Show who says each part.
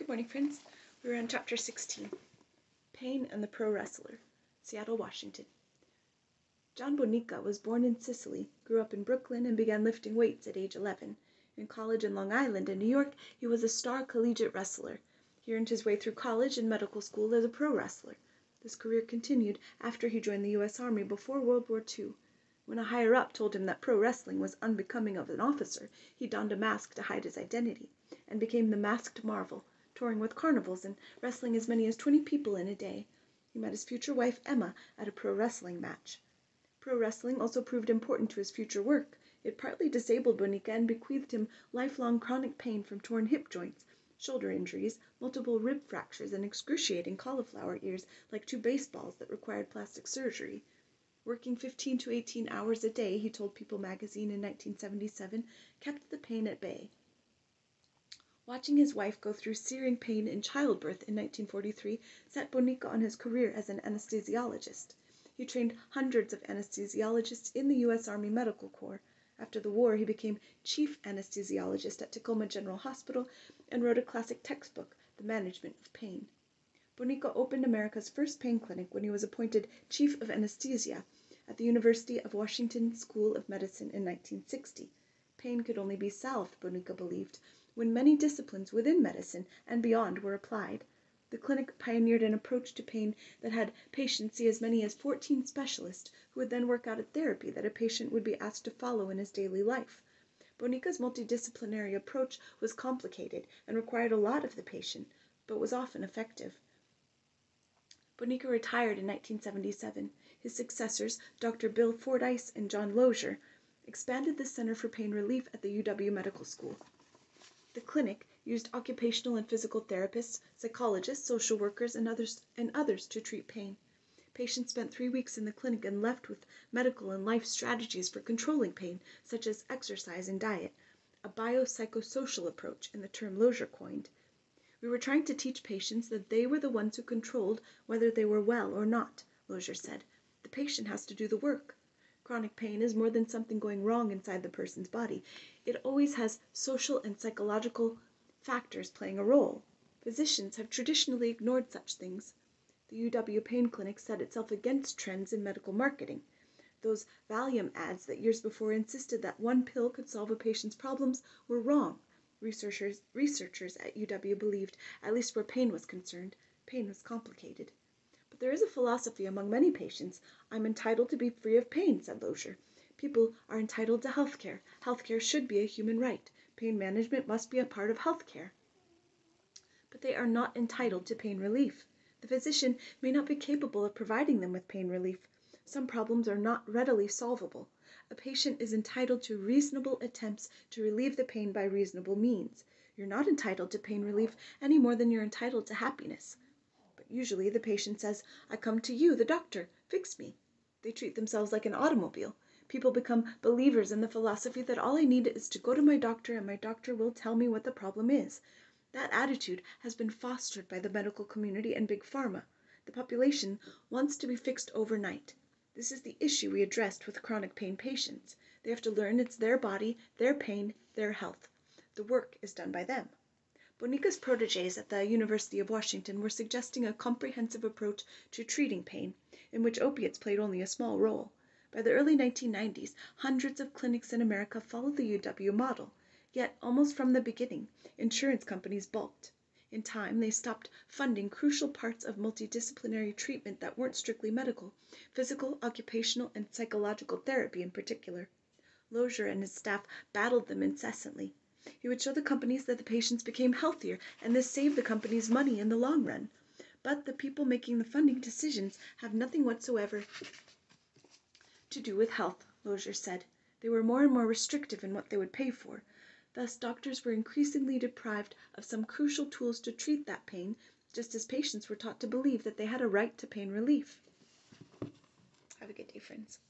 Speaker 1: Good morning, friends. We're on chapter 16, Pain and the Pro Wrestler, Seattle, Washington. John Bonica was born in Sicily, grew up in Brooklyn, and began lifting weights at age 11. In college in Long Island and New York, he was a star collegiate wrestler. He earned his way through college and medical school as a pro wrestler. This career continued after he joined the U.S. Army before World War II. When a higher-up told him that pro wrestling was unbecoming of an officer, he donned a mask to hide his identity, and became the Masked Marvel, touring with carnivals and wrestling as many as 20 people in a day. He met his future wife, Emma, at a pro wrestling match. Pro wrestling also proved important to his future work. It partly disabled Bonica and bequeathed him lifelong chronic pain from torn hip joints, shoulder injuries, multiple rib fractures, and excruciating cauliflower ears like 2 baseballs that required plastic surgery. Working 15 to 18 hours a day, he told People magazine in 1977, kept the pain at bay. Watching his wife go through searing pain in childbirth in 1943 set Bonica on his career as an anesthesiologist. He trained hundreds of anesthesiologists in the U.S. Army Medical Corps. After the war, he became chief anesthesiologist at Tacoma General Hospital and wrote a classic textbook, The Management of Pain. Bonica opened America's first pain clinic when he was appointed chief of anesthesia at the University of Washington School of Medicine in 1960. Pain could only be salved, Bonica believed, when many disciplines within medicine and beyond were applied. The clinic pioneered an approach to pain that had patients see as many as 14 specialists who would then work out a therapy that a patient would be asked to follow in his daily life. Bonica's multidisciplinary approach was complicated and required a lot of the patient, but was often effective. Bonica retired in 1977. His successors, Dr. Bill Fordyce and John Lozier, expanded the Center for Pain Relief at the UW Medical School. The clinic used occupational and physical therapists, psychologists, social workers, and others to treat pain. Patients spent 3 weeks in the clinic and left with medical and life strategies for controlling pain, such as exercise and diet, a biopsychosocial approach in the term Lozier coined. We were trying to teach patients that they were the ones who controlled whether they were well or not, Lozier said. The patient has to do the work. Chronic pain is more than something going wrong inside the person's body. It always has social and psychological factors playing a role. Physicians have traditionally ignored such things. The UW Pain Clinic set itself against trends in medical marketing. Those Valium ads that years before insisted that one pill could solve a patient's problems were wrong. Researchers at UW believed, at least where pain was concerned, pain was complicated. But there is a philosophy among many patients. I'm entitled to be free of pain, said Lozier. People are entitled to health care. Health care should be a human right. Pain management must be a part of health care. But they are not entitled to pain relief. The physician may not be capable of providing them with pain relief. Some problems are not readily solvable. A patient is entitled to reasonable attempts to relieve the pain by reasonable means. You're not entitled to pain relief any more than you're entitled to happiness. But usually the patient says, I come to you, the doctor, fix me. They treat themselves like an automobile. People become believers in the philosophy that all I need is to go to my doctor and my doctor will tell me what the problem is. That attitude has been fostered by the medical community and big pharma. The population wants to be fixed overnight. This is the issue we addressed with chronic pain patients. They have to learn it's their body, their pain, their health. The work is done by them. Bonica's protégés at the University of Washington were suggesting a comprehensive approach to treating pain, in which opiates played only a small role. By the early 1990s, hundreds of clinics in America followed the UW model. Yet, almost from the beginning, insurance companies balked. In time, they stopped funding crucial parts of multidisciplinary treatment that weren't strictly medical, physical, occupational, and psychological therapy in particular. Lozier and his staff battled them incessantly. He would show the companies that the patients became healthier, and this saved the companies money in the long run. But the people making the funding decisions have nothing whatsoever to do with health, Lozier said. They were more and more restrictive in what they would pay for. Thus, doctors were increasingly deprived of some crucial tools to treat that pain, just as patients were taught to believe that they had a right to pain relief. Have a good day, friends.